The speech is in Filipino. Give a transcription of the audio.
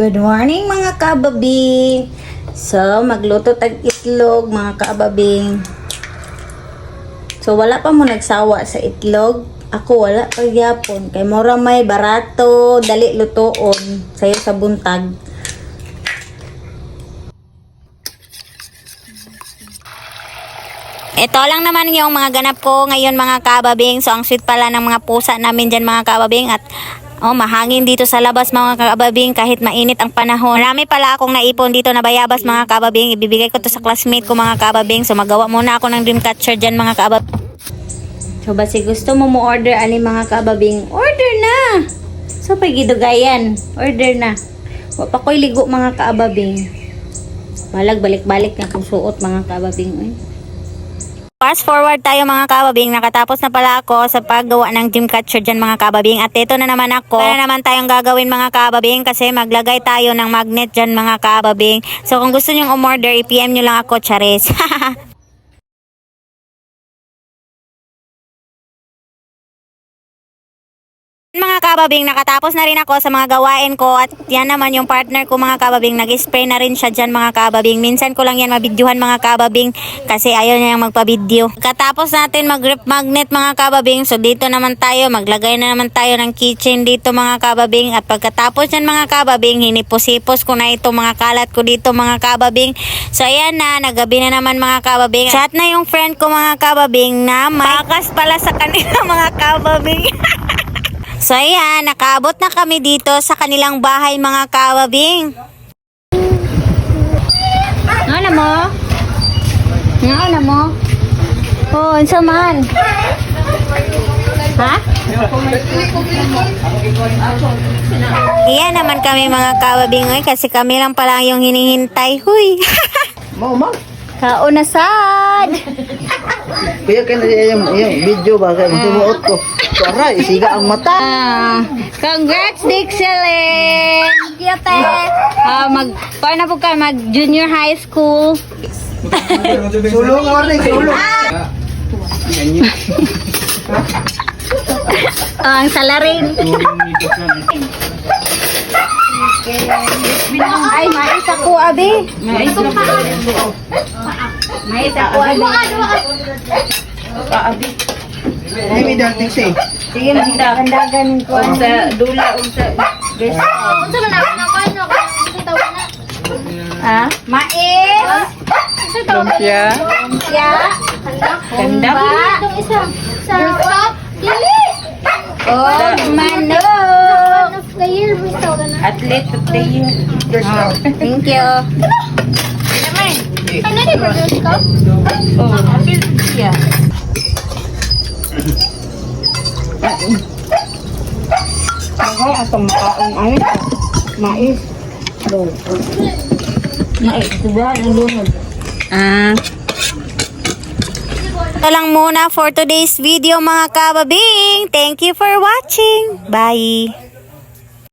Good morning mga kababing. So, magluto tag itlog mga kababing. So, wala pa mo nagsawa sa itlog. Ako wala pa gyapon kay mura may barato, dali lutoon sayo sa buntag. Ito lang naman yung mga ganap ko ngayon mga kababing. So, ang sweet pala ng mga pusa namin dyan mga kababing. At mahangin dito sa labas mga kababing kahit mainit ang panahon. Marami pala akong naipon dito na bayabas mga kababing. Ibibigay ko to sa classmate ko mga kababing. So, magawa muna ako ng dream catcher dyan mga kababing. So, basi gusto mo order ani mga kababing, order na! So, pagidugayan, order na. Wapa ko'y ligo mga kababing. Malag balik-balik na kung suot mga kababing. Fast forward tayo mga kababing, nakatapos na pala ako sa paggawa ng dream catcher dyan mga kababing. At ito na naman ako, para naman tayong gagawin mga kababing kasi maglagay tayo ng magnet dyan mga kababing. So kung gusto nyong umorder, i-PM nyo lang ako, charis. Mga kababing, nakatapos na rin ako sa mga gawain ko at yan naman yung partner ko mga kababing, nag-spray na rin siya dyan mga kababing. Minsan ko lang yan mabidyuhan mga kababing kasi ayaw niya magpabidyo. Katapos natin mag-rip magnet mga kababing, so dito naman tayo, maglagay na naman tayo ng keychain dito mga kababing. At pagkatapos yan mga kababing, hinipos-hipos ko na ito mga kalat ko dito mga kababing. So ayan na, nagabi na naman mga kababing. Chat na yung friend ko mga kababing na makas pala sa kanila mga kababing. So ayan, nakaabot na kami dito sa kanilang bahay mga kababing. Ano mo? Ano mo? Oh, unsa man? Ha? Iyan naman kami mga kababing kasi kami lang pala yung hinihintay. Huy! Mau. Kaunasad! Kaya ka na yung video ba? Kaya tumuot ko. Aray, isiga ang mata. Congrats, Dixieline! Kiyate! Paano po ka mag-junior high school? Sulong, warning, sulong. Ang salarin. Ay, mais ako, abi. Mais ako, abi. Abi. Ay, may dating siya eh. Sige, magdagan ko. Sa dula, sa best. Unsa na naman ako? Ah, mais. Lumpia. Lumpia. Ganda. Itong isa. Sa top. Dili. Oh, manok. Athlete of the year. Thank you. Ano di burgers ko? Oh, yeah. Ako atong makaon mais. Mais, sudah ang lunod. Ito lang muna for today's video mga kababing. Thank you for watching. Bye.